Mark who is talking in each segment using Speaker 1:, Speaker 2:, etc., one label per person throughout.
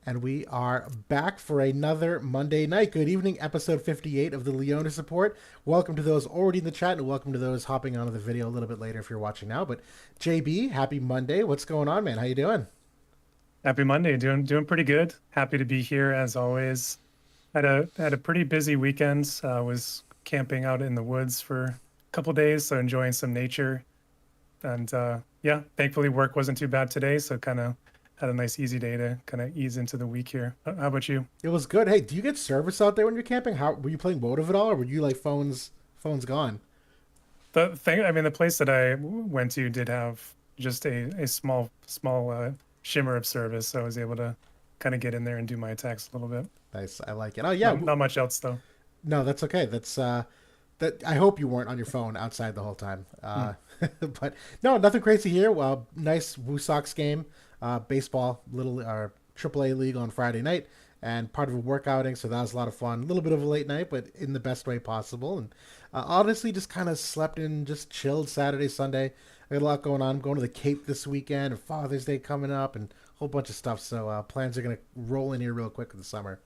Speaker 1: and we are back for another Monday night. Good evening, episode 58 of the Leonis Report. Welcome to those already in the chat, and welcome to those hopping onto the video a little bit later if you're watching now. But JB, happy Monday. What's going on, man? How you doing?
Speaker 2: Happy Monday. Doing pretty good. Happy to be here as always. Had a pretty busy weekend. Was camping out in the woods for a couple days, so enjoying some nature. And yeah, thankfully work wasn't too bad today, so kind of had a nice easy day to kind of ease into the week here. How about you?
Speaker 1: It was good. Hey, do you get service out there when you're camping? How were you playing wotv at all, or were you like phones gone?
Speaker 2: The thing, I mean, the place that I went to did have just a small shimmer of service, so I was able to kind of get in there and do my attacks a little bit.
Speaker 1: Nice, I like it. Oh yeah,
Speaker 2: Not much else though.
Speaker 1: no, that's okay. That I hope you weren't on your phone outside the whole time.
Speaker 2: Hmm.
Speaker 1: But no, nothing crazy here. Well, nice Woo Sox game, baseball, little AAA league on Friday night, and part of a work outing. So that was a lot of fun. A little bit of a late night, but in the best way possible. And honestly, just kind of slept in, just chilled Saturday, Sunday. I got a lot going on. I'm going to the Cape this weekend, and Father's Day coming up, and a whole bunch of stuff. So plans are gonna roll in here real quick in the summer.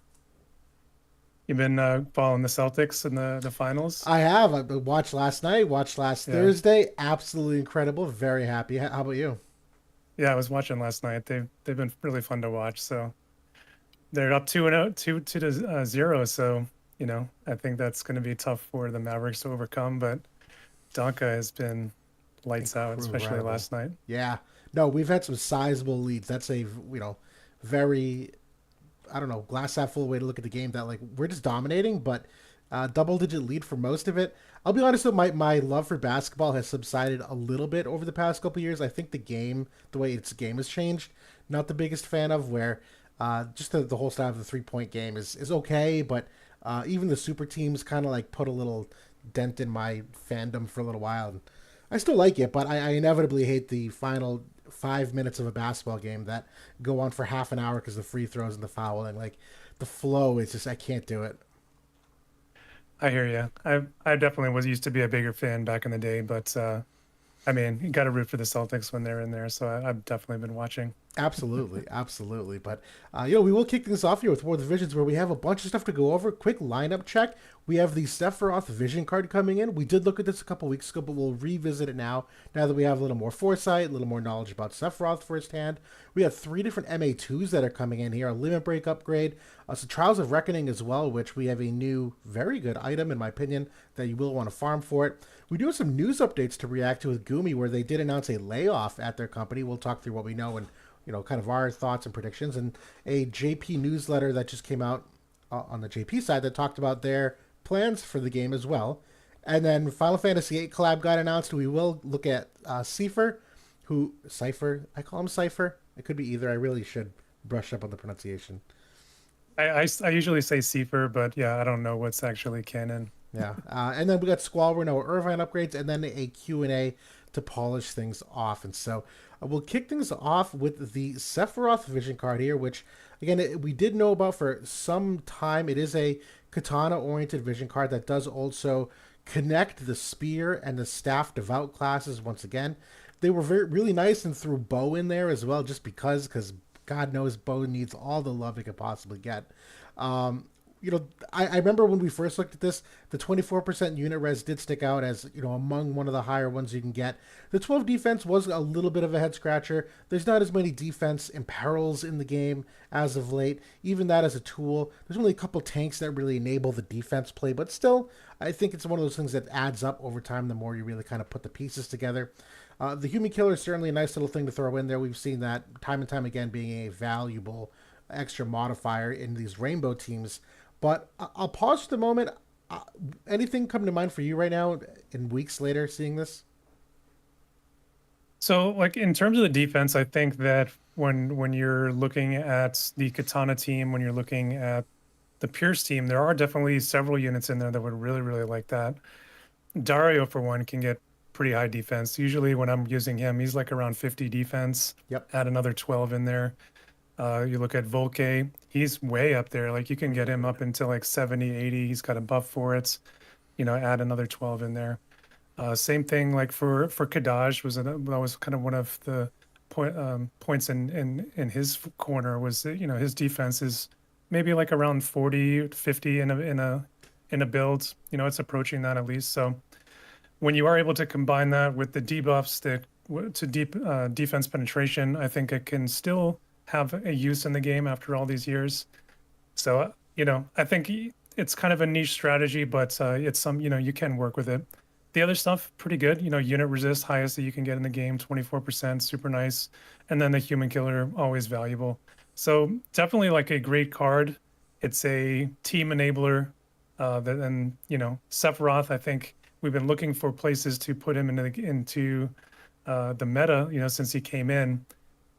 Speaker 2: You've been following the Celtics in the finals?
Speaker 1: I have. I watched last night, watched last
Speaker 2: Yeah.
Speaker 1: Thursday. Absolutely incredible. Very happy. How about you?
Speaker 2: Yeah, I was watching last night. They've been really fun to watch. So they're up 2-0, 2-0. So, I think that's going to be tough for the Mavericks to overcome. But Donka has been lights out, especially
Speaker 1: Incredible.
Speaker 2: last night.
Speaker 1: Yeah. No, we've had some sizable leads. That's a, very, I don't know, glass half full way to look at the game that, like, we're just dominating, but double digit lead for most of it. I'll be honest though, my love for basketball has subsided a little bit over the past couple years. I think the game, the way its game has changed, not the biggest fan of. Where just the whole style of the 3 point game is okay, but even the super teams kind of like put a little dent in my fandom for a little while. And I still like it, but I inevitably hate the final 5 minutes of a basketball game that go on for half an hour because the free throws and the foul and like the flow is just I can't do it.
Speaker 2: I hear you. I definitely was used to be a bigger fan back in the day, but I mean, you got to root for the Celtics when they're in there. So I've definitely been watching.
Speaker 1: Absolutely, absolutely. But we will kick things off here with War of the Visions, where we have a bunch of stuff to go over. Quick lineup check. We have the Sephiroth Vision card coming in. We did look at this a couple weeks ago, but we'll revisit it now. Now that we have a little more foresight, a little more knowledge about Sephiroth firsthand, we have three different MA2s that are coming in here. A Limit Break upgrade, some Trials of Reckoning as well, which we have a new, very good item in my opinion that you will want to farm for it. We do have some news updates to react to with Gumi, where they did announce a layoff at their company. We'll talk through what we know and kind of our thoughts and predictions, and a JP newsletter that just came out on the JP side that talked about their plans for the game as well. And then Final Fantasy VIII collab got announced. We will look at Seifer, Seifer, I call him Seifer. It could be either. I really should brush up on the pronunciation.
Speaker 2: I usually say Seifer, but yeah, I don't know what's actually canon.
Speaker 1: Yeah. And then we got Squall Renault Irvine upgrades, and then a Q&A to polish things off. And so we'll kick things off with the Sephiroth Vision card here, which, again, we did know about for some time. It is a katana-oriented Vision card that does also connect the Spear and the Staff Devout classes once again. They were really nice and threw Bow in there as well, just because God knows Bow needs all the love it could possibly get. Um, I remember when we first looked at this, the 24% unit res did stick out as, among one of the higher ones you can get. The 12 defense was a little bit of a head scratcher. There's not as many defense imperils in the game as of late. Even that as a tool, there's only a couple tanks that really enable the defense play, but still, I think it's one of those things that adds up over time the more you really kind of put the pieces together. The Human Killer is certainly a nice little thing to throw in there. We've seen that time and time again being a valuable extra modifier in these rainbow teams. But I'll pause for the moment. Anything come to mind for you right now in weeks later seeing this?
Speaker 2: So, like in terms of the defense, I think that when you're looking at the Katana team, when you're looking at the Pierce team, there are definitely several units in there that would really like that. Dario, for one, can get pretty high defense. Usually, when I'm using him, he's like around 50 defense.
Speaker 1: Yep.
Speaker 2: Add another 12 in there. You look at Volke, he's way up there. Like you can get him up into like 70, 80. He's got a buff for it. Add another 12 in there. Same thing like for Kadaj that was kind of one of the points in his corner was that, his defense is maybe like around 40, 50 in a build. It's approaching that at least. So when you are able to combine that with the debuffs to deep defense penetration, I think it can still have a use in the game after all these years. So, I think it's kind of a niche strategy, but it's you can work with it. The other stuff, pretty good. Unit resist, highest that you can get in the game, 24%, super nice. And then the human killer, always valuable. So definitely like a great card. It's a team enabler. And Sephiroth, I think we've been looking for places to put him into the meta, since he came in.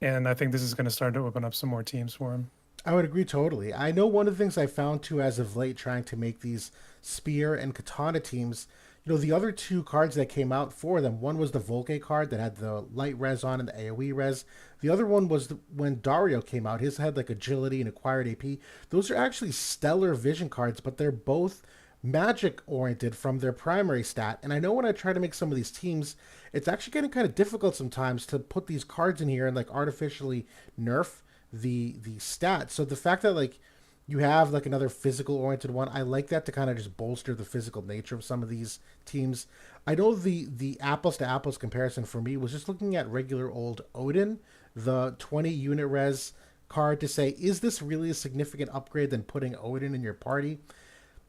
Speaker 2: And I think this is going to start to open up some more teams for him.
Speaker 1: I would agree totally. I know one of the things I found too as of late trying to make these spear and katana teams, the other two cards that came out for them, one was the Volke card that had the light res on and the AoE res. The other one was when Dario came out, his had like agility and acquired AP. Those are actually stellar vision cards, but they're both magic oriented from their primary stat. And I know when I try to make some of these teams, it's actually getting kind of difficult sometimes to put these cards in here and like artificially nerf the stats. So the fact that like you have like another physical oriented one, I like that to kind of just bolster the physical nature of some of these teams. I know the apples to apples comparison for me was just looking at regular old Odin, the 20 unit res card, to say, is this really a significant upgrade than putting Odin in your party?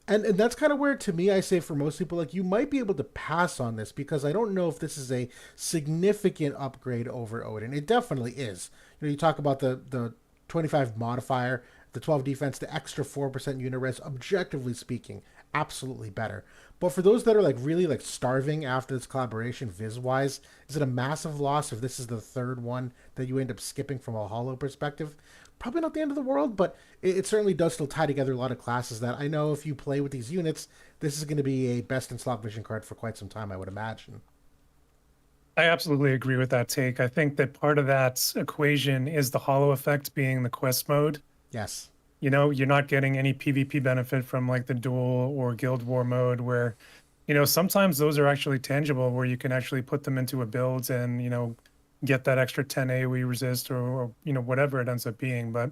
Speaker 1: And that's kind of where, to me, I say for most people, like, you might be able to pass on this because I don't know if this is a significant upgrade over Odin. It definitely is. You talk about the 25 modifier, the 12 defense, the extra 4% unit res, objectively speaking, absolutely better. But for those that are like really like starving after this collaboration viz-wise, is it a massive loss if this is the third one that you end up skipping from a hollow perspective? Probably not the end of the world, but it certainly does still tie together a lot of classes that I know if you play with these units, this is going to be a best in slot vision card for quite some time, I would imagine.
Speaker 2: I absolutely agree with that take. I think that part of that equation is the hollow effect being the quest mode.
Speaker 1: Yes.
Speaker 2: You're not getting any PvP benefit from like the duel or guild war mode where, sometimes those are actually tangible where you can actually put them into a build and, get that extra 10 AoE resist or whatever it ends up being. But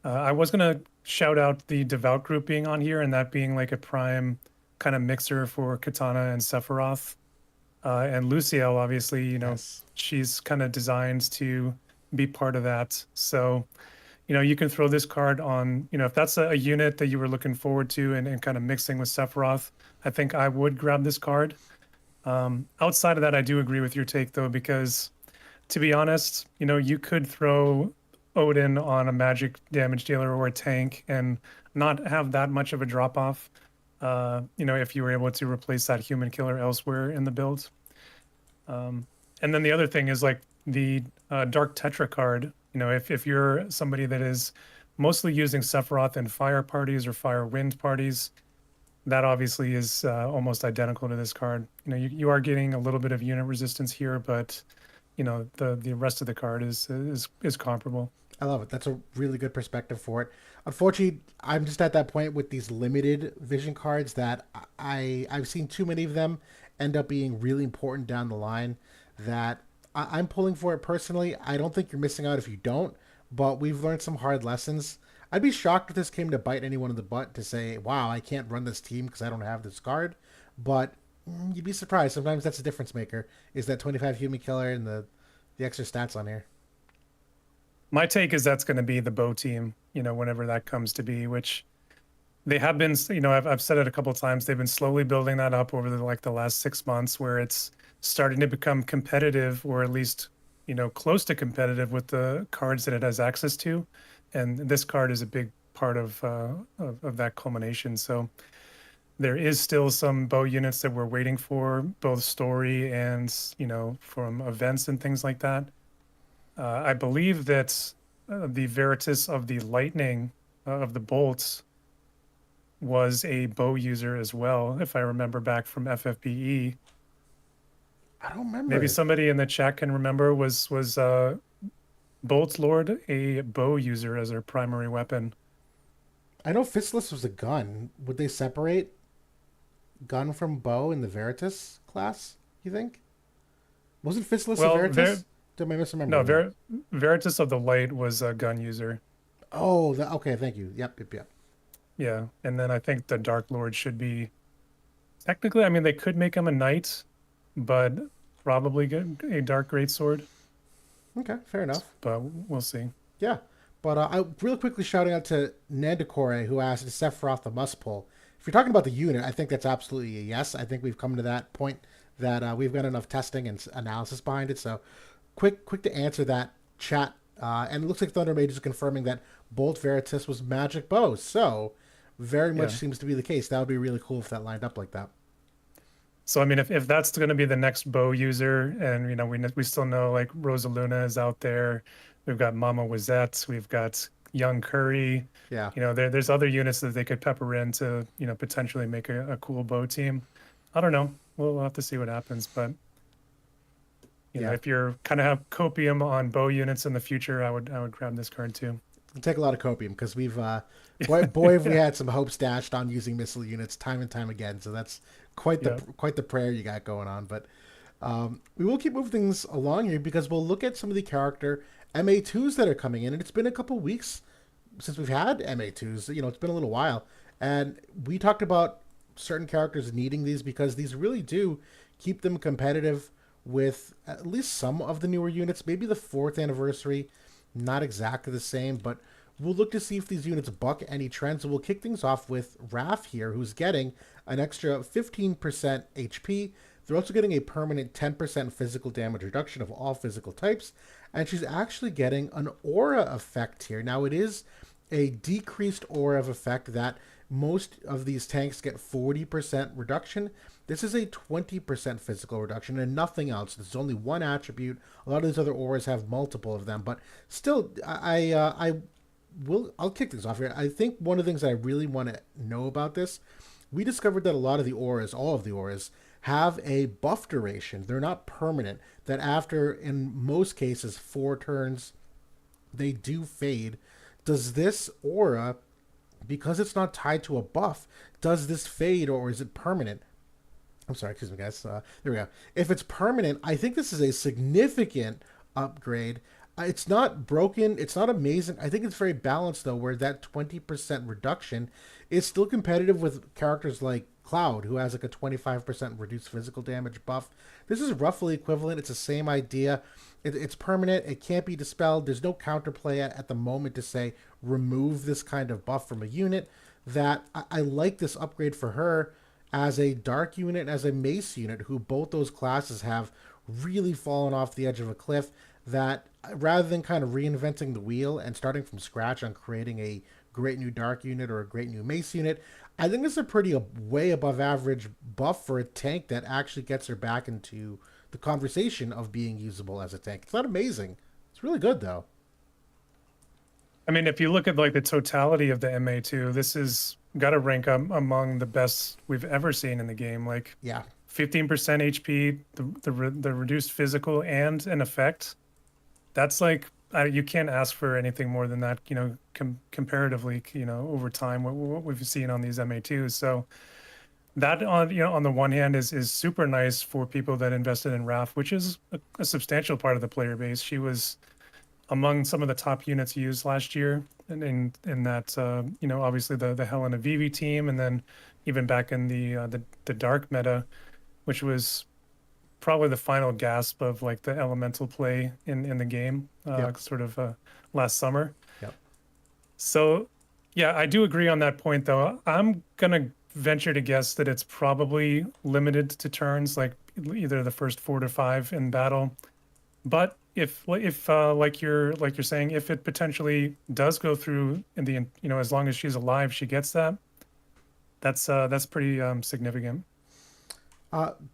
Speaker 2: I was going to shout out the Devout group being on here and that being like a prime kind of mixer for Katana and Sephiroth. And Luciel, obviously,
Speaker 1: Yes.
Speaker 2: she's kind of designed to be part of that. So, you can throw this card on, if that's a unit that you were looking forward to and kind of mixing with Sephiroth, I think I would grab this card. Outside of that, I do agree with your take, though, because to be honest, you could throw Odin on a magic damage dealer or a tank and not have that much of a drop off. If you were able to replace that human killer elsewhere in the build. And then the other thing is like the Dark Tetra card. If you're somebody that is mostly using Sephiroth in fire parties or fire wind parties, that obviously is almost identical to this card. You are getting a little bit of unit resistance here, but the rest of the card is comparable.
Speaker 1: I love it. That's a really good perspective for it. Unfortunately, I'm just at that point with these limited vision cards that I've seen too many of them end up being really important down the line that I'm pulling for it personally. I don't think you're missing out if you don't, but we've learned some hard lessons. I'd be shocked if this came to bite anyone in the butt to say, wow, I can't run this team because I don't have this card. But you'd be surprised. Sometimes that's a difference maker, is that 25 human killer and the extra stats on here.
Speaker 2: My take is that's going to be the bow team, whenever that comes to be, which they have been, I've said it a couple of times. They've been slowly building that up over the last 6 months where it's starting to become competitive or at least, close to competitive with the cards that it has access to. And this card is a big part of that culmination. So there is still some bow units that we're waiting for, both story and, from events and things like that. I believe that the Veritas of the lightning of the bolts was a bow user as well, if I remember back from FFBE.
Speaker 1: I don't remember
Speaker 2: Maybe
Speaker 1: it.
Speaker 2: somebody in the chat can remember. Was Bolt Lord a bow user as their primary weapon?
Speaker 1: I know Fistless was a gun. Would they separate gun from bow in the Veritas class, you think? Wasn't Fistless a
Speaker 2: Well,
Speaker 1: Veritas? Am I
Speaker 2: No,
Speaker 1: misremembering that?
Speaker 2: Veritas of the Light was a gun user.
Speaker 1: Oh, okay. Thank you. Yep, yep, yep.
Speaker 2: Yeah, and then I think the Dark Lord should be technically. I mean, they could make him a knight, but probably get a dark greatsword.
Speaker 1: Okay, fair enough.
Speaker 2: But we'll see.
Speaker 1: Yeah. But I real quickly shouting out to Nandakore who asked, is Sephiroth the must pull? If you're talking about the unit, I think that's absolutely a yes. I think we've come to that point that we've got enough testing and analysis behind it. So quick to answer that chat. And it looks like Thunder Mage is confirming that Bolt Veritas was Magic Bow. So very much
Speaker 2: Yeah.
Speaker 1: seems to be the case. That would be really cool if that lined up like that.
Speaker 2: So I mean, if that's going to be the next bow user, and we still know like Rosaluna is out there, we've got Mama Wizette, we've got Young Curry,
Speaker 1: Yeah.
Speaker 2: there's other units that they could pepper in to potentially make a cool bow team. I don't know. We'll have to see what happens, but
Speaker 1: Yeah.
Speaker 2: if you're kind of have copium on bow units in the future, I would grab this card too.
Speaker 1: It'll take a lot of copium because we've boy have we had some hope stashed on using missile units time and time again. So that's
Speaker 2: Yeah.
Speaker 1: quite the prayer you got going on. But we will keep moving things along here because we'll look at some of the character MA2s that are coming in, and it's been a couple weeks since we've had MA2s. It's been a little while, and we talked about certain characters needing these because these really do keep them competitive with at least some of the newer units. Maybe the fourth anniversary, not exactly the same, but we'll look to see if these units buck any trends. So we'll kick things off with Raph here, who's getting an extra 15% HP. They're also getting a permanent 10% physical damage reduction of all physical types. And she's actually getting an aura effect here. Now, it is a decreased aura of effect that most of these tanks get 40% reduction. This is a 20% physical reduction and nothing else. There's only one attribute. A lot of these other auras have multiple of them, but still, I'll kick things off here. I think one of the things I really want to know about this, we discovered that a lot of the auras, all of the auras, have a buff duration. They're not permanent. That after, in most cases, 4 turns, they do fade. Does this aura, because it's not tied to a buff, does this fade or is it permanent? I'm sorry, excuse me, guys. There we go. If it's permanent, I think this is a significant upgrade. It's not broken. It's not amazing. I think it's very balanced, though, where that 20% reduction is still competitive with characters like Cloud, who has like a 25% reduced physical damage buff. This is roughly equivalent. It's the same idea. It's permanent. It can't be dispelled. There's no counterplay at the moment to say remove this kind of buff from a unit. That I like this upgrade for her as a dark unit and as a mace unit, who both those classes have really fallen off the edge of a cliff. That rather than kind of reinventing the wheel and starting from scratch on creating a great new dark unit or a great new mace unit, I think it's a pretty way above average buff for a tank that actually gets her back into the conversation of being usable as a tank. It's not amazing. It's really good though.
Speaker 2: I mean, if you look at like the totality of the MA2, this is got to rank up among the best we've ever seen in the game. Like
Speaker 1: Yeah.
Speaker 2: 15% HP, the reduced physical and an effect. That's like you can't ask for anything more than that. Comparatively, over time, what we've seen on these MA2s. So that on the one hand is super nice for people that invested in Raph, which is a substantial part of the player base. She was among some of the top units used last year, and in that obviously the Helena Vivi team, and then even back in the dark meta, which was probably the final gasp of like the elemental play in the game,
Speaker 1: Yep.
Speaker 2: sort of last summer.
Speaker 1: Yep.
Speaker 2: So yeah, I do agree on that point though. I'm gonna venture to guess that it's probably limited to turns, like either the first 4 to 5 in battle. But if like you're saying, if it potentially does go through in the as long as she's alive, she gets that. That's pretty significant.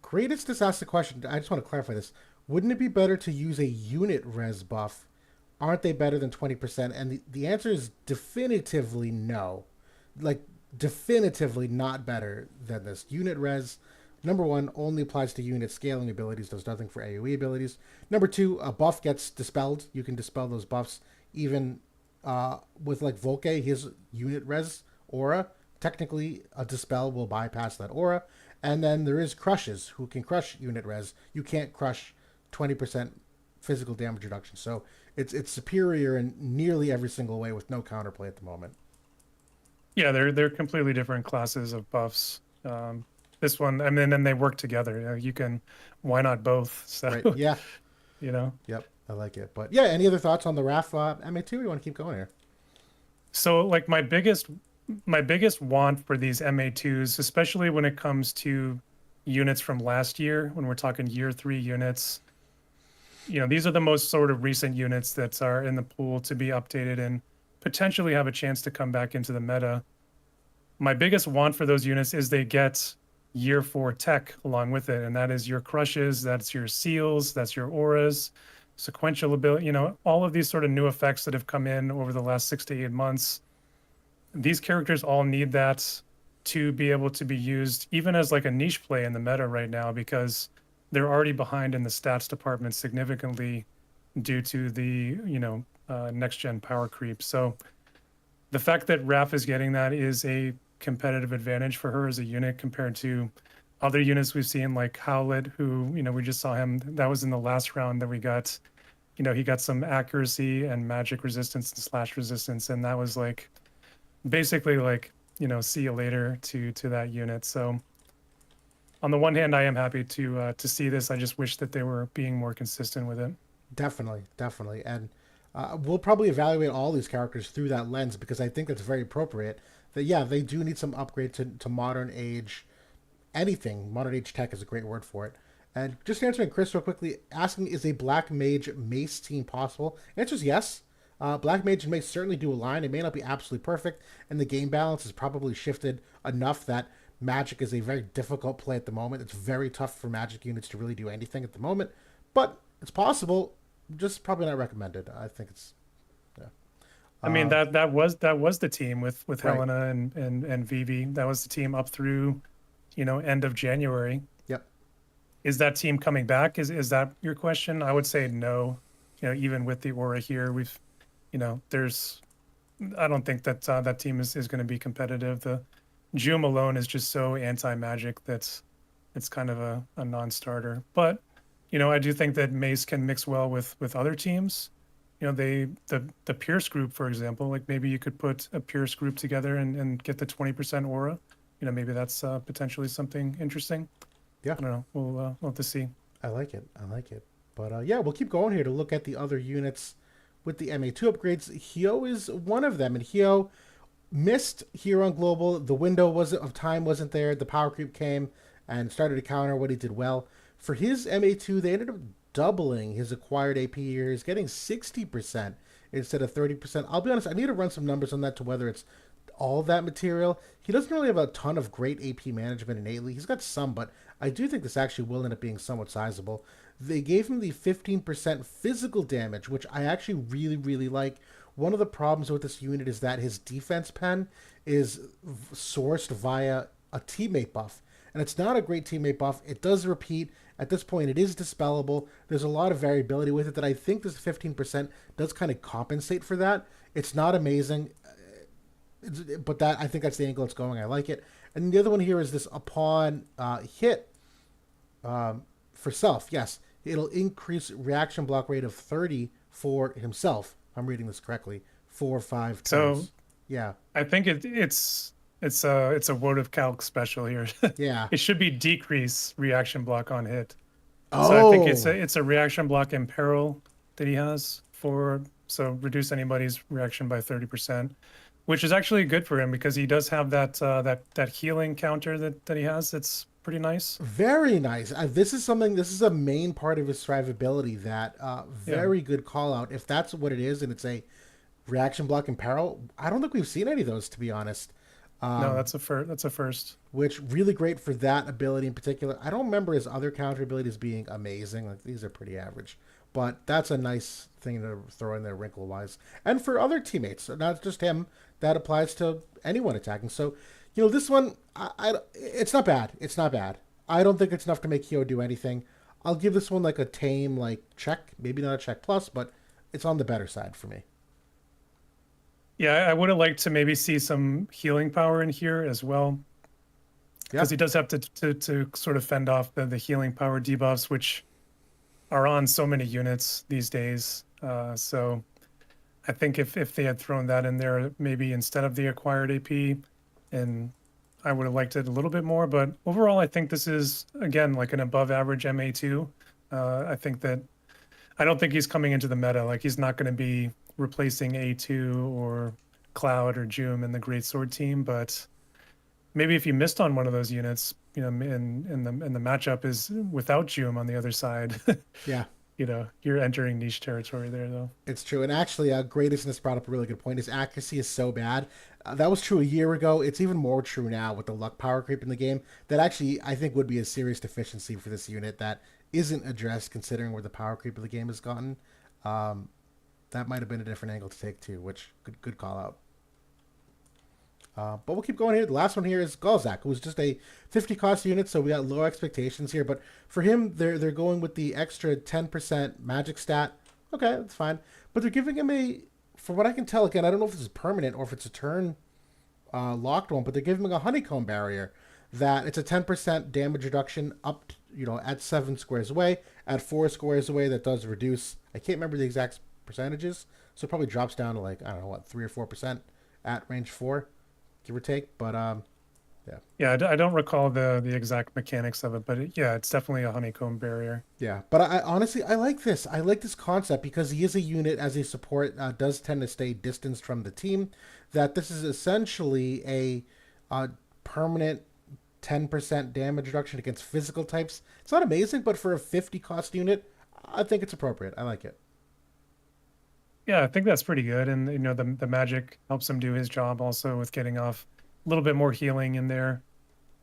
Speaker 1: Greatest just asked the question. I just want to clarify this. Wouldn't it be better to use a unit res buff? Aren't they better than 20%? And the answer is definitively no. Like, definitively not better than this. Unit res, number one, only applies to unit scaling abilities, does nothing for AoE abilities. Number two, a buff gets dispelled. You can dispel those buffs even with like Volke, his unit res aura. Technically, a dispel will bypass that aura. And then there is crushes who can crush unit res. You can't crush 20% physical damage reduction. So it's superior in nearly every single way with no counterplay at the moment.
Speaker 2: Yeah, they're completely different classes of buffs. This one, I mean, and they work together. You can, why not both? So,
Speaker 1: Right? Yeah.
Speaker 2: you know.
Speaker 1: Yep. I like it. But yeah, any other thoughts on the Raph MA2? You want to keep going here?
Speaker 2: So like my biggest want for these MA2s, especially when it comes to units from last year, when we're talking year 3 units, these are the most sort of recent units that are in the pool to be updated and potentially have a chance to come back into the meta. My biggest want for those units is they get year 4 tech along with it, and that is your crushes, that's your seals, that's your auras, sequential ability, all of these sort of new effects that have come in over the last 6 to 8 months. These characters all need that to be able to be used even as like a niche play in the meta right now, because they're already behind in the stats department significantly due to the next gen power creep. So the fact that Raph is getting that is a competitive advantage for her as a unit compared to other units we've seen, like Howlet, who we just saw him. That was in the last round that we got. He got some accuracy and magic resistance and slash resistance, and that was like basically like see you later to that unit. So on the one hand, I am happy to see this. I just wish that they were being more consistent with it.
Speaker 1: Definitely, definitely. And we'll probably evaluate all these characters through that lens because I think that's very appropriate. That, yeah, they do need some upgrade to modern age anything. Modern age tech is a great word for it. And just answering Chris real quickly, asking, is a Black Mage Mace team possible? Answer is yes. Black Mage and Mace certainly do align. It may not be absolutely perfect, and the game balance has probably shifted enough that Magic is a very difficult play at the moment. It's very tough for Magic units to really do anything at the moment, but it's possible. Just probably not recommended. I think it's yeah.
Speaker 2: I mean that was the team with
Speaker 1: Right.
Speaker 2: Helena and Vivi. That was the team up through end of January.
Speaker 1: Yep.
Speaker 2: Is that team coming back? Is that your question? I would say no. Even with the aura here, there's I don't think that that team is going to be competitive. The Joom alone is just so anti-magic that's it's kind of a non-starter. But I do think that Mace can mix well with other teams. The Pierce group, for example, like maybe you could put a Pierce group together and get the 20% aura. Maybe that's potentially something interesting.
Speaker 1: Yeah.
Speaker 2: I don't know. We'll have to see.
Speaker 1: I like it. I like it. But yeah, we'll keep going here to look at the other units with the MA2 upgrades. Hyoh is one of them, and Hyoh missed here on global. The window of time wasn't there. The power creep came and started to counter what he did well. For his MA2, they ended up doubling his acquired AP here. He's getting 60% instead of 30%. I'll be honest, I need to run some numbers on that to whether it's all that material. He doesn't really have a ton of great AP management innately. He's got some, but I do think this actually will end up being somewhat sizable. They gave him the 15% physical damage, which I actually really, really like. One of the problems with this unit is that his defense pen is sourced via a teammate buff. And it's not a great teammate buff. It does repeat. At this point, it is dispellable. There's a lot of variability with it that I think this 15% does kind of compensate for that. It's not amazing, but that I think that's the angle it's going. I like it. And the other one here is this upon hit for self. Yes, it'll increase reaction block rate of 30 for himself. I'm reading this correctly. 4 or 5
Speaker 2: So
Speaker 1: times. Yeah.
Speaker 2: I think it's a word of calc special here.
Speaker 1: Yeah.
Speaker 2: It should be decrease reaction block on hit. So I think it's a
Speaker 1: Oh,
Speaker 2: it's a reaction block in peril that he has so reduce anybody's reaction by 30%, which is actually good for him because he does have that healing counter that he has. That's pretty nice.
Speaker 1: very nice. This is something. This is a main part of his survivability. That
Speaker 2: Yeah.
Speaker 1: very good call out. If that's what it is, and it's a reaction block in peril, I don't think we've seen any of those, to be honest.
Speaker 2: No,
Speaker 1: Um,
Speaker 2: that's a first.
Speaker 1: which really great for that ability in particular. I don't remember his other counter abilities being amazing. Like these are pretty average, but that's a nice thing to throw in there wrinkle wise. And for other teammates, not just him. That applies to anyone attacking. So, this one, it's not bad. It's not bad. I don't think it's enough to make Hyoh do anything. I'll give this one like a tame like check, maybe not a check plus, but it's on the better side for me.
Speaker 2: Yeah, I would have liked to maybe see some healing power in here as well,
Speaker 1: Yeah,
Speaker 2: because he does have to sort of fend off the healing power debuffs, which are on so many units these days. So I think if they had thrown that in there, maybe instead of the acquired AP, and I would have liked it a little bit more. But overall, I think this is, again, like an above average MA2. I think that I don't think he's coming into the meta. Like he's not going to be replacing A2 or Cloud or Joom in the Great Sword team. But maybe if you missed on one of those units, in the matchup is without Joom on the other side,
Speaker 1: Yeah.
Speaker 2: you're entering niche territory there, though.
Speaker 1: It's true. And actually, Greatness brought up a really good point. His accuracy is so bad. That was true a year ago. It's even more true now with the luck power creep in the game. That actually, I think, would be a serious deficiency for this unit that isn't addressed considering where the power creep of the game has gotten. Um, that might have been a different angle to take, too, which good call out. But we'll keep going here. The last one here is Galzhak, who was just a 50 cost unit, so we got low expectations here. But for him, they're going with the extra 10% magic stat. Okay, that's fine. But they're giving him from what I can tell, again, I don't know if this is permanent or if it's a turn locked one, but they're giving him a honeycomb barrier that it's a 10% damage reduction up, at 7 squares away. At 4 squares away, that does reduce. I can't remember the exact percentages, so it probably drops down to like, I don't know, what, 3 or 4% at range 4, give or take. But yeah.
Speaker 2: Yeah, I don't recall the exact mechanics of it, but yeah, it's definitely a honeycomb barrier.
Speaker 1: Yeah, but I honestly I like this. I like this concept because he is a unit as a support does tend to stay distanced from the team. That this is essentially a permanent 10% damage reduction against physical types. It's not amazing, but for a 50 cost unit, I think it's appropriate. I like it.
Speaker 2: Yeah, I think that's pretty good, and the magic helps him do his job also with getting off a little bit more healing in there.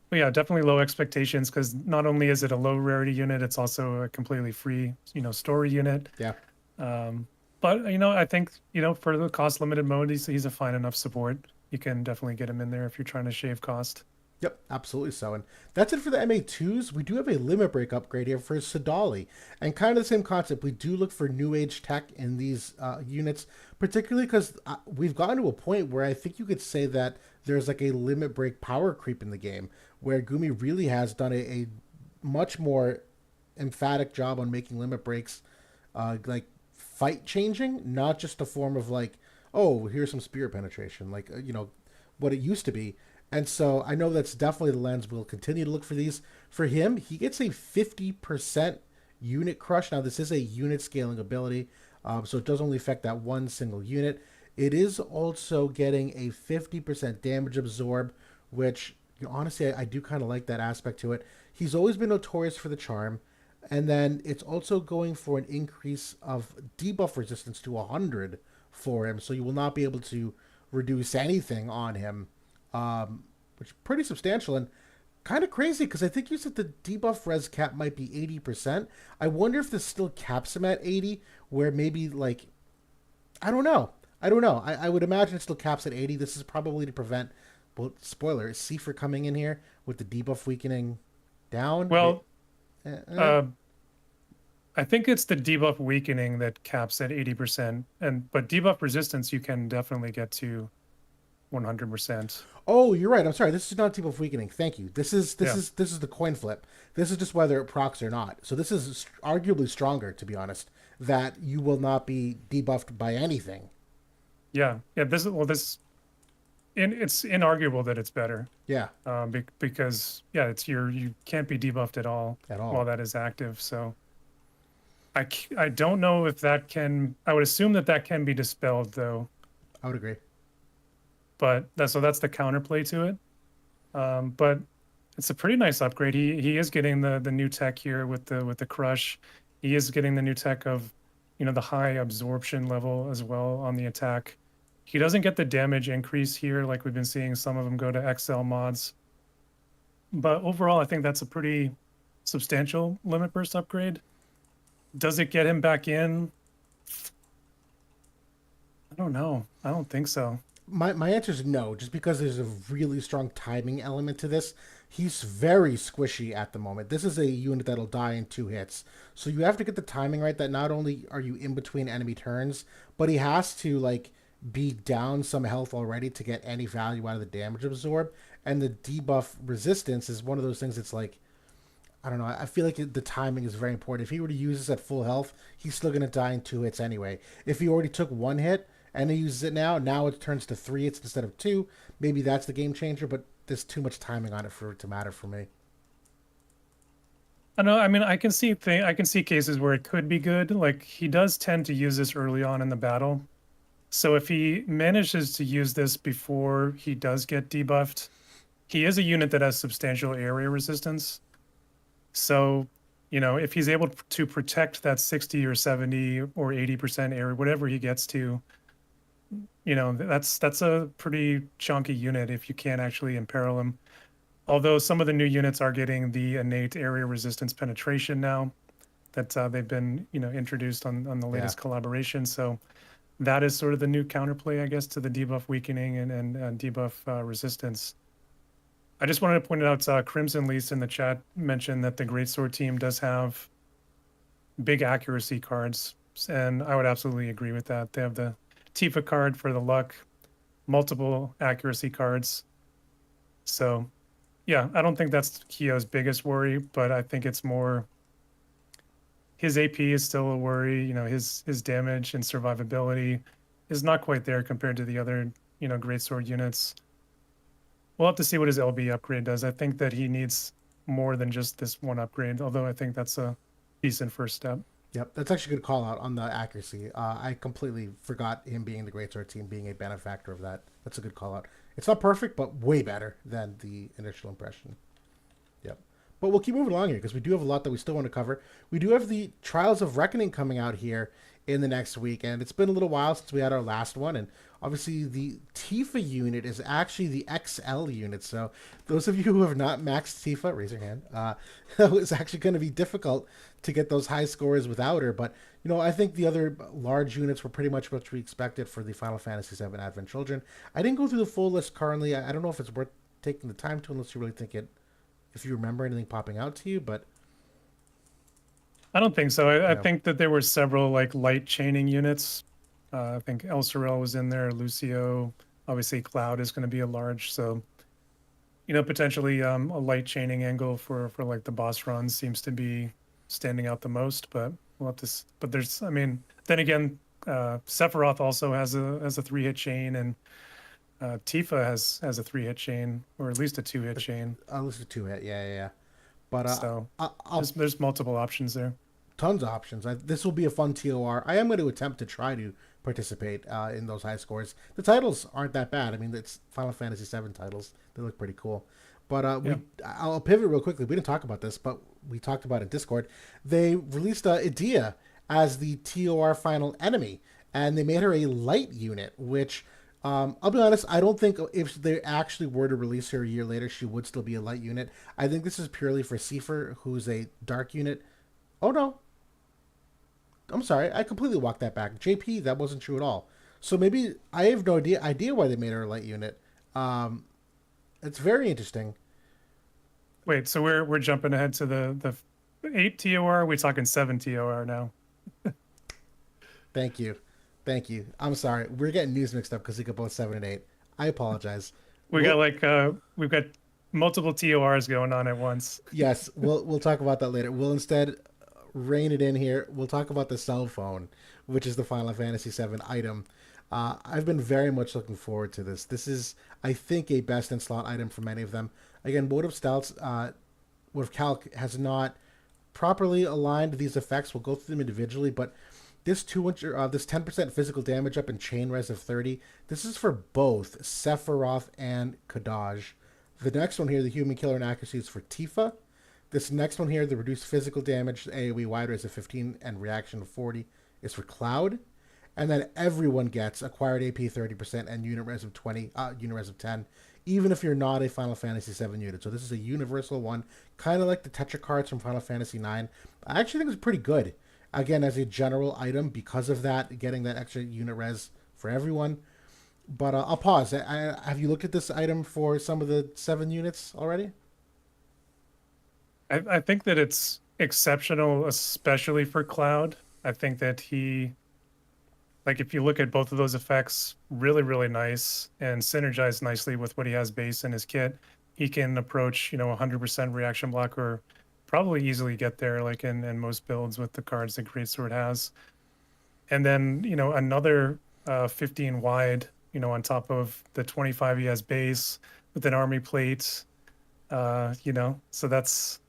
Speaker 2: But yeah, definitely low expectations because not only is it a low rarity unit, it's also a completely free, story unit.
Speaker 1: Yeah.
Speaker 2: But I think for the cost limited mode, he's a fine enough support. You can definitely get him in there if you're trying to shave cost.
Speaker 1: Yep, absolutely so. And that's it for the MA2s. We do have a limit break upgrade here for Sadali. And kind of the same concept. We do look for new age tech in these units, particularly because we've gotten to a point where I think you could say that there's like a limit break power creep in the game, where Gumi really has done a much more emphatic job on making limit breaks like fight changing, not just a form of like, oh, here's some spear penetration, like, what it used to be. And so I know that's definitely the lens. We'll continue to look for these. For him, he gets a 50% unit crush. Now, this is a unit scaling ability, so it does only affect that one single unit. It is also getting a 50% damage absorb, which, honestly, I do kind of like that aspect to it. He's always been notorious for the charm. And then it's also going for an increase of debuff resistance to 100 for him, so you will not be able to reduce anything on him, which is pretty substantial and kind of crazy because I think you said the debuff res cap might be 80%. I wonder if this still caps him at 80, where maybe like, I don't know. I would imagine it still caps at 80. This is probably to prevent, well, spoiler, is Seifer coming in here with the debuff weakening down?
Speaker 2: Well, I think it's the debuff weakening that caps at 80%, but debuff resistance you can definitely get to 100%.
Speaker 1: Oh, you're right. I'm sorry. This is not debuff weakening. Thank you. This is the coin flip. This is just whether it procs or not. So this is arguably stronger, to be honest. That you will not be debuffed by anything.
Speaker 2: Yeah. It's inarguable that it's better.
Speaker 1: Yeah.
Speaker 2: Because you can't be debuffed at all while that is active. So I don't know if that can. I would assume that can be dispelled though.
Speaker 1: I would agree.
Speaker 2: But that's the counterplay to it. But it's a pretty nice upgrade. He is getting the new tech here with the crush. He is getting the new tech of the high absorption level as well on the attack. He doesn't get the damage increase here like we've been seeing some of them go to XL mods. But overall, I think that's a pretty substantial limit burst upgrade. Does it get him back in? I don't know. I don't think so.
Speaker 1: My answer is no, just because there's a really strong timing element to this. He's very squishy at the moment. This is a unit that'll die in 2 hits. So you have to get the timing right, that not only are you in between enemy turns, but he has to like be down some health already to get any value out of the damage absorb. And the debuff resistance is one of those things that's like, I don't know. I feel like the timing is very important. If he were to use this at full health, he's still going to die in 2 hits anyway. If he already took 1 hit and he uses it now it turns to 3 hits instead of two. Maybe that's the game changer, but there's too much timing on it for it to matter for me.
Speaker 2: I know. I mean, I can see cases where it could be good. Like he does tend to use this early on in the battle. So if he manages to use this before he does get debuffed, he is a unit that has substantial area resistance. So, if he's able to protect that 60 or 70 or 80% area, whatever he gets to, that's a pretty chunky unit if you can't actually imperil him. Although some of the new units are getting the innate area resistance penetration now that they've been, introduced on the
Speaker 1: Yeah.
Speaker 2: latest collaboration. So that is sort of the new counterplay, I guess, to the debuff weakening and debuff resistance. I just wanted to point out, Crimson Lease in the chat mentioned that the Greatsword team does have big accuracy cards, and I would absolutely agree with that. They have the Tifa card for the luck, multiple accuracy cards. So, yeah, I don't think that's Hyoh's biggest worry, but I think it's more his AP is still a worry. His damage and survivability is not quite there compared to the other, Greatsword units. We'll have to see what his LB upgrade does. I think that he needs more than just this one upgrade, although I think that's a decent first step.
Speaker 1: Yep, that's actually a good call out on the accuracy. I completely forgot him being the Great Sword team, being a benefactor of that. That's a good call out. It's not perfect, but way better than the initial impression. Yep. But we'll keep moving along here because we do have a lot that we still want to cover. We do have the Trials of Reckoning coming out here in the next week, and it's been a little while since we had our last one, and obviously the Tifa unit is actually the XL unit. So those of you who have not maxed Tifa, raise your hand. It's actually going to be difficult to get those high scores without her, but I think the other large units were pretty much what we expected for the Final Fantasy VII Advent Children. I didn't go through the full list currently. I don't know if it's worth taking the time to, unless you really think it, if you remember anything popping out to you, but
Speaker 2: I don't think so. I
Speaker 1: no.
Speaker 2: think that there were several like light chaining units. I think El Sorel was in there, Lucio. Obviously, Cloud is going to be a large, so potentially a light chaining angle for like the boss runs seems to be standing out the most. But we'll have to. But there's, I mean, then again, Sephiroth also has a 3-hit chain, and Tifa has a 3-hit chain, or at least a 2-hit chain.
Speaker 1: At least a 2 hit, yeah. But
Speaker 2: So
Speaker 1: I'll
Speaker 2: there's multiple options there.
Speaker 1: tons of options. This will be a fun TOR. I am going to attempt to try to participate in those high scores. The titles aren't that bad. I mean, it's Final Fantasy VII titles. They look pretty cool. But
Speaker 2: Yeah.
Speaker 1: I'll pivot real quickly. We didn't talk about this, but we talked about it in Discord. They released Idea as the TOR final enemy, and they made her a light unit, which I'll be honest, I don't think if they actually were to release her a year later, she would still be a light unit. I think this is purely for Seifer, who's a dark unit. Oh no, I'm sorry, I completely walked that back. JP, that wasn't true at all. So maybe I have no idea why they made her a light unit. It's very interesting.
Speaker 2: Wait, so we're jumping ahead to the 8 TOR? We're talking 7 TOR now.
Speaker 1: Thank you, thank you. I'm sorry, we're getting news mixed up because we got both 7 and 8. I apologize.
Speaker 2: We got like we've got multiple TORs going on at once.
Speaker 1: Yes, we'll talk about that later. We'll instead rein it in here. We'll talk about the cell phone, which is the Final Fantasy VII item. I've been very much looking forward to this. This is, I think, a best in slot item for many of them. Again, Wotv Stouts, Wotv Calc has not properly aligned these effects. We'll go through them individually, but this 10% physical damage up and chain res of 30. This is for both Sephiroth and Kadaj. The next one here, the human killer and accuracy, is for Tifa. This next one here, the reduced physical damage, AoE wide res of 15 and reaction of 40, is for Cloud. And then everyone gets acquired AP 30% and unit res of 20, unit res of 10, even if you're not a Final Fantasy VII unit. So this is a universal one, kind of like the Tetra cards from Final Fantasy IX. I actually think it's pretty good. Again, as a general item, because of that, getting that extra unit res for everyone. But I'll pause. Have you looked at this item for some of the 7 units already?
Speaker 2: I think that it's exceptional, especially for Cloud. I think that he, like, if you look at both of those effects, really, really nice and synergize nicely with what he has base in his kit. He can approach, 100% reaction block or probably easily get there, like in most builds with the cards that Greatsword has. And then, another 15 wide, on top of the 25 he has base with an army plate, so that's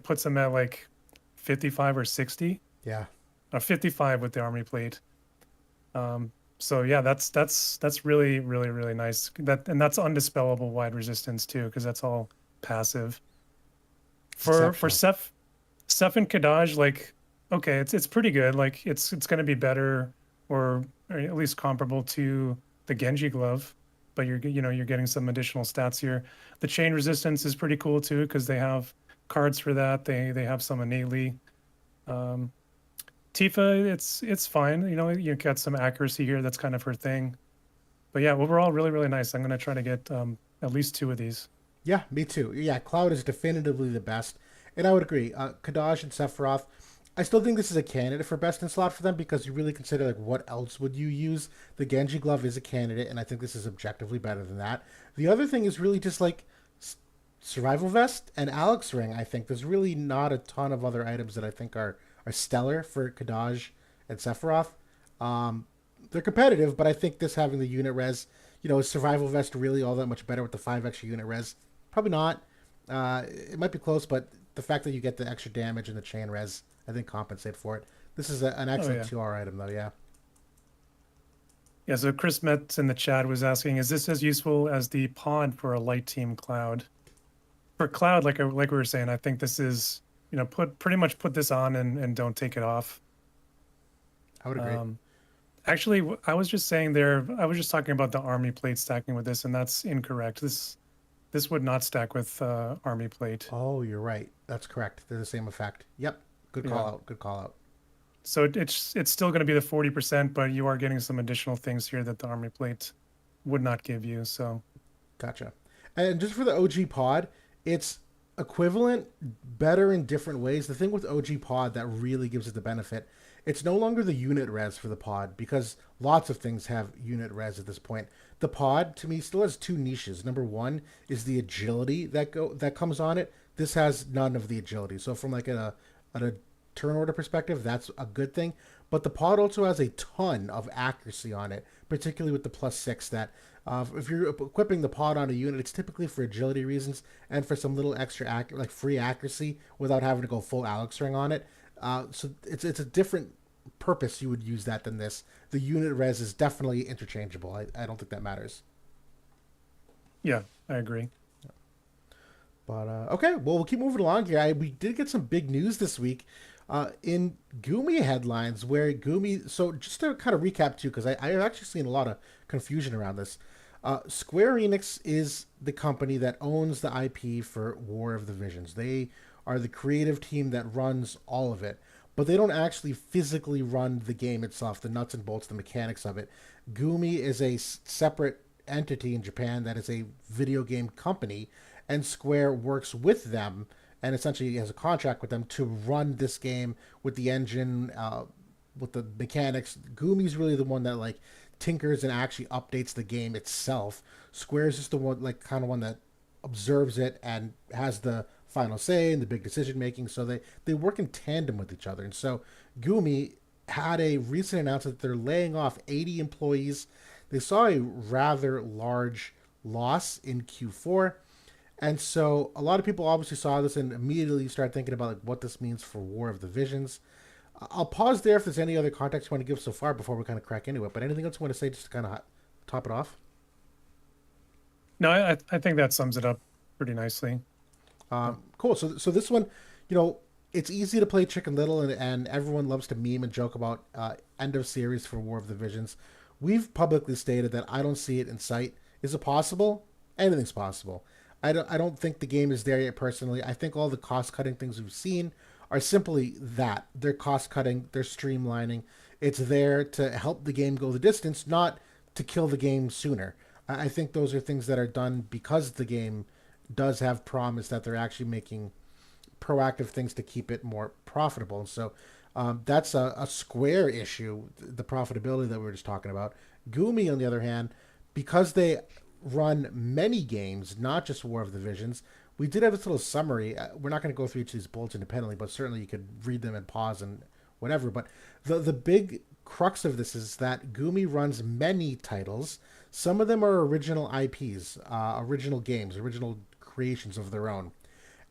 Speaker 2: puts him at like 55 or 60,
Speaker 1: Yeah.
Speaker 2: 55 with the army plate. So yeah, that's really, really, really nice. And that's undispellable wide resistance too, because that's all passive.
Speaker 1: It's
Speaker 2: For
Speaker 1: exceptional.
Speaker 2: Seth and Kadaj, like, okay, it's pretty good. Like it's gonna be better or at least comparable to the Genji glove, but you're getting some additional stats here. The chain resistance is pretty cool too, because they have cards for that. They have some innately. Um, Tifa, it's fine. You got some accuracy here. That's kind of her thing. But yeah, overall, really, really nice. I'm gonna try to get at least two of these.
Speaker 1: Yeah, me too. Yeah, Cloud is definitively the best, and I would agree. Kadash and Sephiroth, I still think this is a candidate for best in slot for them because you really consider like what else would you use? The Genji glove is a candidate, and I think this is objectively better than that. The other thing is really just like survival vest and Alex ring. I think there's really not a ton of other items that I think are stellar for Kadaj and Sephiroth. Um, they're competitive, but I think this having the unit res, is survival vest really all that much better with the 5 extra unit res? Probably not. It might be close, but the fact that you get the extra damage and the chain res, I think compensate for it. This is an
Speaker 2: Oh
Speaker 1: excellent
Speaker 2: yeah.
Speaker 1: 2R item, though. Yeah.
Speaker 2: Yeah, so Chris Metz in the chat was asking, is this as useful as the pod for a light team Cloud? For Cloud, like we were saying, I think this is, pretty much put this on and don't take it off.
Speaker 1: I would agree.
Speaker 2: Um, Actually, I was just saying there, I was just talking about the army plate stacking with this, and that's incorrect. This would not stack with army plate.
Speaker 1: Oh, you're right. That's correct. They're the same effect. Yep. Good call
Speaker 2: Yeah.
Speaker 1: out. Good call out.
Speaker 2: So it's still going to be the 40%, but you are getting some additional things here that the army plate would not give you. So
Speaker 1: Gotcha. And just for the OG pod, it's equivalent, better in different ways. The thing with OG pod that really gives it the benefit, it's no longer the unit res for the pod because lots of things have unit res at this point. The pod to me still has two niches. Number one is the agility that comes on it. This has none of the agility. So from like a turn order perspective, that's a good thing. But the pod also has a ton of accuracy on it, particularly with the +6 that if you're equipping the pod on a unit, it's typically for agility reasons and for some little extra like free accuracy without having to go full Alex ring on it. So it's a different purpose you would use that than this. The unit res is definitely interchangeable. I don't think that matters.
Speaker 2: yeah, I agree.
Speaker 1: But okay, well we'll keep moving along here. We did get some big news this week in Gumi headlines where Gumi. So just to kind of recap too, because I've actually seen a lot of confusion around this. Square Enix is the company that owns the IP for War of the Visions. They are the creative team that runs all of it, but they don't actually physically run the game itself, the nuts and bolts, the mechanics of it. Gumi is a separate entity in Japan that is a video game company, and Square works with them and essentially has a contract with them to run this game with the engine, with the mechanics. Gumi's really the one that like tinkers and actually updates the game itself. Square's just the one like kind of one that observes it and has the final say and the big decision making. So they work in tandem with each other. And so Gumi had a recent announcement that they're laying off 80 employees. They saw a rather large loss in Q4. And so a lot of people obviously saw this and immediately started thinking about like what this means for War of the Visions. I'll pause there if there's any other context you want to give so far before we kind of crack into it. But anything else you want to say just to kind of top it off?
Speaker 2: No, I think that sums it up pretty nicely.
Speaker 1: Cool. So this one, it's easy to play Chicken Little, and everyone loves to meme and joke about end of series for War of the Visions. We've publicly stated that I don't see it in sight. Is it possible? Anything's possible. I don't think the game is there yet personally. I think all the cost cutting things we've seen are simply that. They're cost cutting, they're streamlining. It's there to help the game go the distance, not to kill the game sooner. I think those are things that are done because the game does have promise that they're actually making proactive things to keep it more profitable. And so that's a Square issue, the profitability that we were just talking about. Gumi, on the other hand, because they run many games, not just War of the Visions, we did have this little summary. We're not going to go through each of these bullets independently, but certainly you could read them and pause and whatever. But the big crux of this is that Gumi runs many titles. Some of them are original IPs, original games, original creations of their own.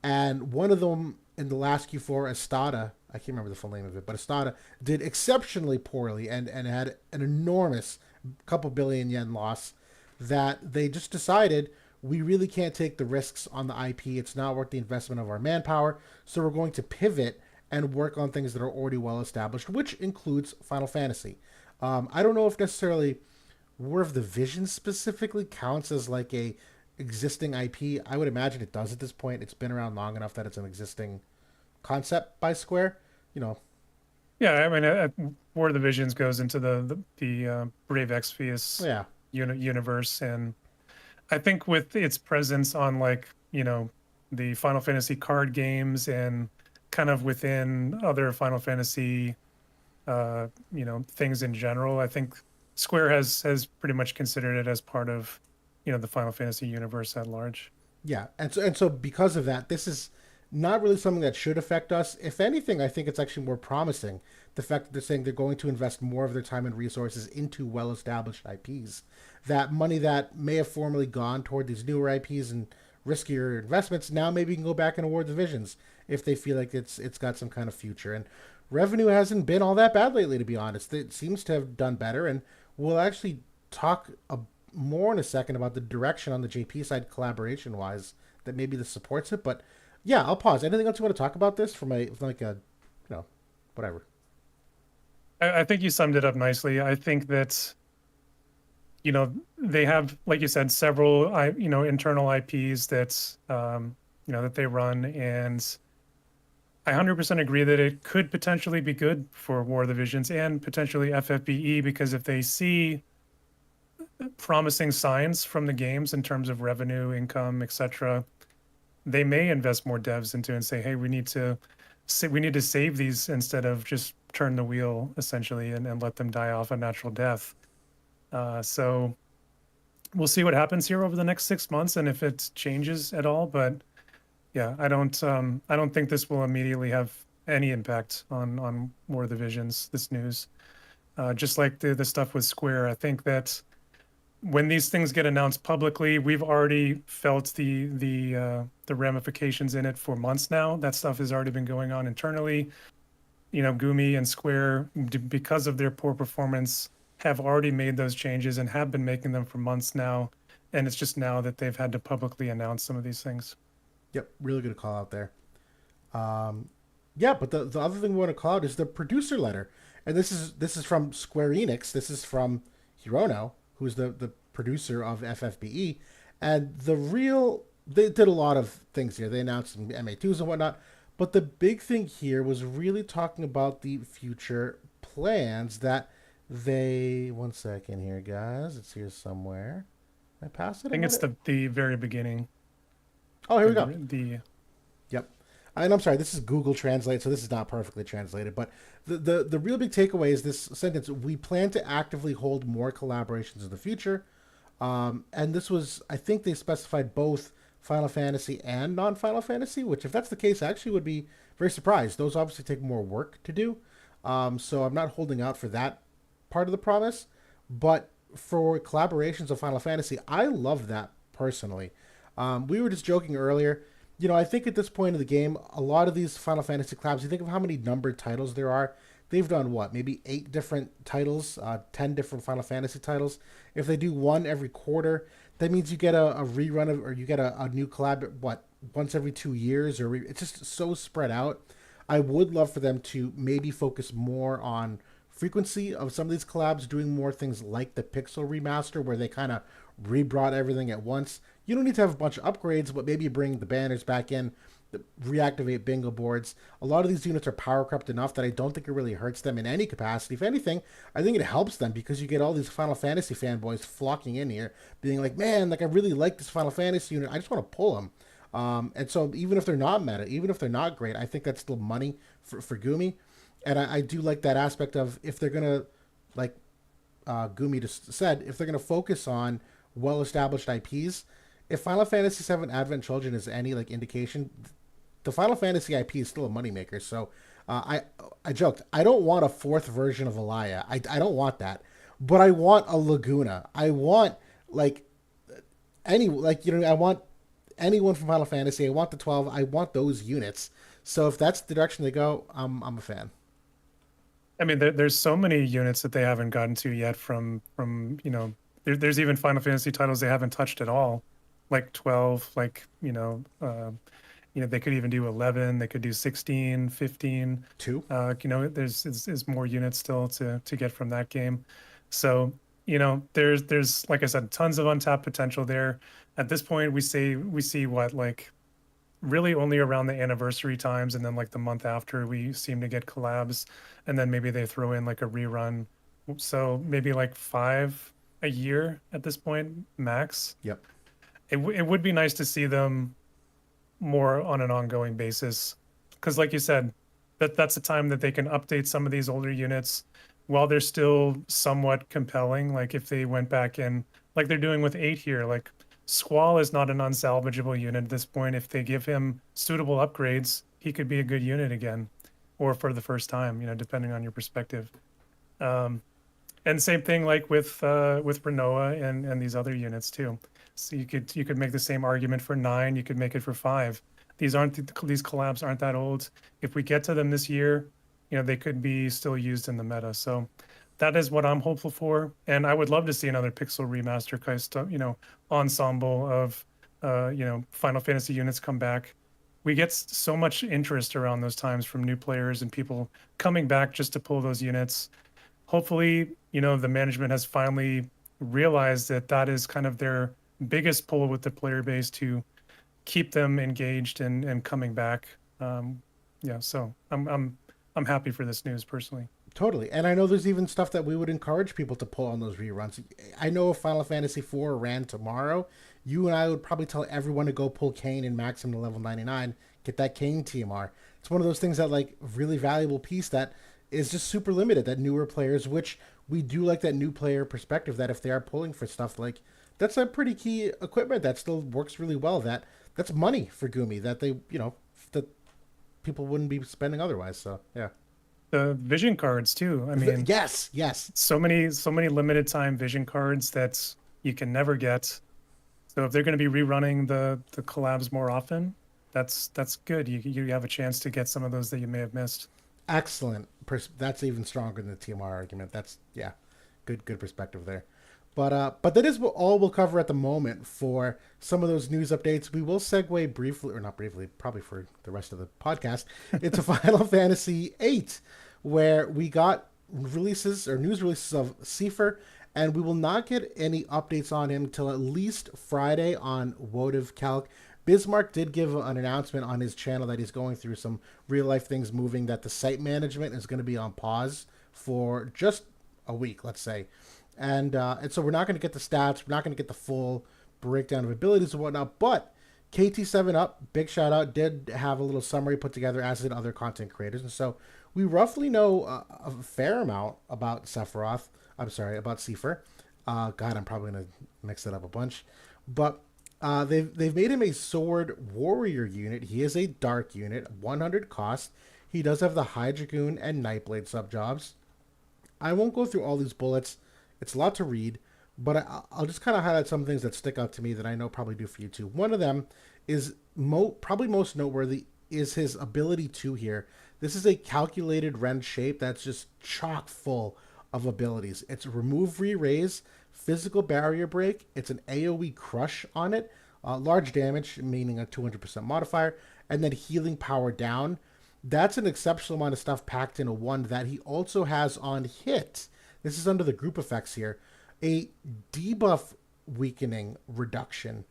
Speaker 1: And one of them in the last Q4, Estada, I can't remember the full name of it, but Estada did exceptionally poorly and had an enormous couple billion yen loss that they just decided we really can't take the risks on the IP. It's not worth the investment of our manpower. So we're going to pivot and work on things that are already well established, which includes Final Fantasy. I don't know if necessarily War of the Vision specifically counts as like a existing IP. I would imagine it does at this point. It's been around long enough that it's an existing concept by Square. You know,
Speaker 2: Yeah, I mean, War of the Visions goes into the Brave Exvius
Speaker 1: yeah,
Speaker 2: universe, and I think with its presence on like the Final Fantasy card games and kind of within other Final Fantasy things in general, I think Square has pretty much considered it as part of the Final Fantasy universe at large.
Speaker 1: yeah, and so because of that, this is not really something that should affect us. If anything, I think it's actually more promising. The fact that they're saying they're going to invest more of their time and resources into well-established IPs, that money that may have formerly gone toward these newer IPs and riskier investments now maybe can go back and award divisions if they feel like it's got some kind of future. And revenue hasn't been all that bad lately, to be honest. It seems to have done better, and we'll actually talk more in a second about the direction on the JP side collaboration wise that maybe this supports it. But yeah, I'll pause. Anything else you want to talk about this from a whatever?
Speaker 2: I think you summed it up nicely. I think that they have, like you said, several internal IPs that that they run, and I 100% agree that it could potentially be good for War of the Visions and potentially FFBE, because if they see promising signs from the games in terms of revenue, income, etc., they may invest more devs into it and say, hey, we need to save these instead of just turn the wheel essentially and let them die off a natural death. So we'll see what happens here over the next 6 months and if it changes at all. But yeah, I don't think this will immediately have any impact on War of the Visions, this news. Just like the stuff with Square, I think that when these things get announced publicly, we've already felt the ramifications in it for months now. That stuff has already been going on internally. Gumi and Square, because of their poor performance, have already made those changes and have been making them for months now. And it's just now that they've had to publicly announce some of these things.
Speaker 1: Yep, really good call out there. Yeah, but the other thing we want to call out is the producer letter, and this is from Square Enix. This is from Hirono, who's the producer of FFBE, and they did a lot of things here. They announced some MA2s and whatnot, but the big thing here was really talking about the future plans that they. One second here, guys. It's here somewhere. I passed it.
Speaker 2: I think it's the very beginning.
Speaker 1: Oh, here we go. Yep. And I'm sorry, this is Google Translate, so this is not perfectly translated. But the real big takeaway is this sentence: we plan to actively hold more collaborations in the future. And this was, I think they specified both Final Fantasy and non-Final Fantasy, which if that's the case, I actually would be very surprised. Those obviously take more work to do. So I'm not holding out for that part of the promise. But for collaborations of Final Fantasy, I love that personally. We were just joking earlier. I think at this point of the game, a lot of these Final Fantasy collabs, you think of how many numbered titles there are. They've done what, maybe 8 different titles, 10 different Final Fantasy titles. If they do one every quarter, that means you get a rerun of, or you get a new collab, once every 2 years, or it's just so spread out. I would love for them to maybe focus more on frequency of some of these collabs, doing more things like the Pixel remaster, where they kind of rebrought everything at once. You don't need to have a bunch of upgrades, but maybe you bring the banners back in, reactivate bingo boards. A lot of these units are power crept enough that I don't think it really hurts them in any capacity. If anything, I think it helps them because you get all these Final Fantasy fanboys flocking in here, being like, man, like I really like this Final Fantasy unit. I just want to pull them. And so even if they're not meta, even if they're not great, I think that's still money for Gumi. And I do like that aspect of if they're going to, like Gumi just said, if they're going to focus on well-established IPs, if Final Fantasy VII Advent Children is any like indication, the Final Fantasy IP is still a moneymaker. So I joked, I don't want a fourth version of Alaya. I don't want that, but I want a Laguna. I want like I want anyone from Final Fantasy. I want the 12. I want those units. So if that's the direction they go, I'm a fan.
Speaker 2: I mean, there's so many units that they haven't gotten to yet there's even Final Fantasy titles they haven't touched at all, like 12, they could even do 11, they could do 16, 15.
Speaker 1: Two.
Speaker 2: There's more units still to get from that game. So, there's like I said, tons of untapped potential there. At this point, we see what, like, really only around the anniversary times, and then like the month after we seem to get collabs, and then maybe they throw in like a rerun. So maybe like 5 a year at this point max.
Speaker 1: Yep.
Speaker 2: It would be nice to see them more on an ongoing basis, because like you said, that's the time that they can update some of these older units while they're still somewhat compelling. Like if they went back in, like they're doing with 8 here, like Squall is not an unsalvageable unit at this point. If they give him suitable upgrades, he could be a good unit again, or for the first time, depending on your perspective. And same thing like with Renoa and these other units too. So you could make the same argument for 9. You could make it for 5. These collabs aren't that old. If we get to them this year, they could be still used in the meta. So that is what I'm hopeful for. And I would love to see another Pixel remaster ensemble of Final Fantasy units come back. We get so much interest around those times from new players and people coming back just to pull those units. Hopefully, the management has finally realized that is kind of their biggest pull with the player base, to keep them engaged and coming back. So I'm happy for this news personally.
Speaker 1: Totally. And I know there's even stuff that we would encourage people to pull on those reruns. I know if Final Fantasy IV ran tomorrow, you and I would probably tell everyone to go pull Kane and max him to level 99, get that Kane TMR. It's one of those things that, like, really valuable piece that is just super limited, that newer players, which we do like that new player perspective, that if they are pulling for stuff, like, that's a pretty key equipment that still works really well. That's money for Gumi that that people wouldn't be spending otherwise. So, yeah.
Speaker 2: The vision cards too. I mean,
Speaker 1: yes.
Speaker 2: So many limited time vision cards that you can never get. So if they're going to be rerunning the collabs more often, that's good. You have a chance to get some of those that you may have missed.
Speaker 1: Excellent. That's even stronger than the TMR argument. That's good perspective there. But that is all we'll cover at the moment for some of those news updates. We will segue briefly, or not briefly, probably for the rest of the podcast, into Final Fantasy VIII, where we got news releases of Seifer, and we will not get any updates on him till at least Friday on wotv Calc. Bismarck did give an announcement on his channel that he's going through some real life things moving, that the site management is going to be on pause for just a week, let's say. And so we're not going to get the stats. We're not going to get the full breakdown of abilities and whatnot. But KT7up, big shout out, did have a little summary put together, as did other content creators. And so we roughly know a fair amount about Sephiroth. I'm sorry, about Seifer. God, I'm probably going to mix it up a bunch. But they've made him a sword warrior unit. He is a dark unit, 100 cost. He does have the High Dragoon and Nightblade subjobs. I won't go through all these bullets. It's a lot to read, but I'll just kind of highlight some things that stick out to me that I know probably do for you too. One of them is probably most noteworthy is his ability 2 here. This is a calculated rend shape that's just chock full of abilities. It's remove, re-raise, physical barrier break. It's an AoE crush on it, large damage, meaning a 200% modifier, and then healing power down. That's an exceptional amount of stuff packed in a 1 that he also has on hit. This is under the group effects here. A debuff weakening reduction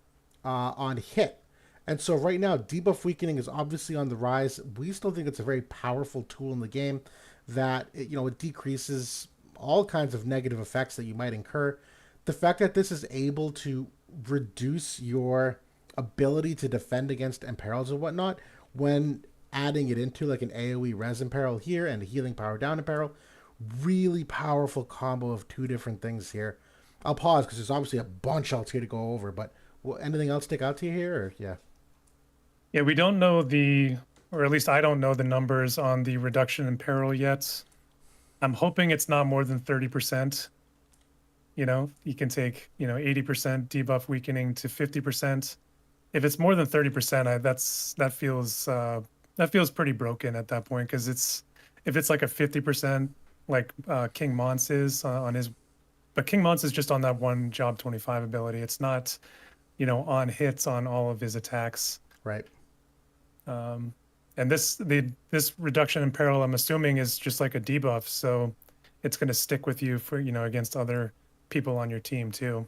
Speaker 1: on hit. And so right now, debuff weakening is obviously on the rise. We still think it's a very powerful tool in the game that, it decreases all kinds of negative effects that you might incur. The fact that this is able to reduce your ability to defend against imperils and whatnot when adding it into like an AoE res imperil here and a healing power down imperil. Really powerful combo of 2 different things here. I'll pause because there's obviously a bunch else here to go over, but Well, anything else stick out to you here? Or, yeah.
Speaker 2: Yeah, we don't know or at least I don't know the numbers on the reduction in peril yet. I'm hoping it's not more than 30%. You can take, 80% debuff weakening to 50%. If it's more than 30%, that feels pretty broken at that point, because if it's like a 50%, like King Mons is on his, but King Mons is just on that one job 25 ability. It's not, on hits on all of his attacks.
Speaker 1: Right.
Speaker 2: And this reduction in peril, I'm assuming, is just like a debuff, so it's going to stick with you for against other people on your team too.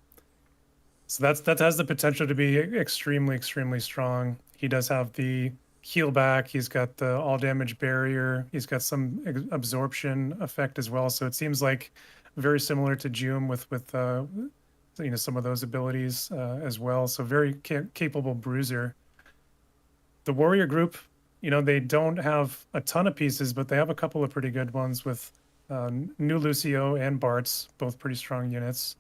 Speaker 2: So that has the potential to be extremely, extremely strong. He does have the heal back. He's got the all damage barrier. He's got some absorption effect as well. So it seems like very similar to Jum with some of those abilities as well. So very capable bruiser. The warrior group, they don't have a ton of pieces, but they have a couple of pretty good ones with New Lucio and Bart's, both pretty strong units.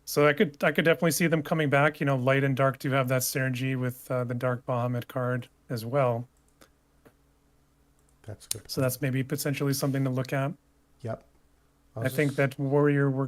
Speaker 2: So I could definitely see them coming back. Light and Dark do have that synergy with the Dark Bahamut card as well.
Speaker 1: That's good.
Speaker 2: So that's maybe potentially something to look at.
Speaker 1: Yep.
Speaker 2: I think that warrior works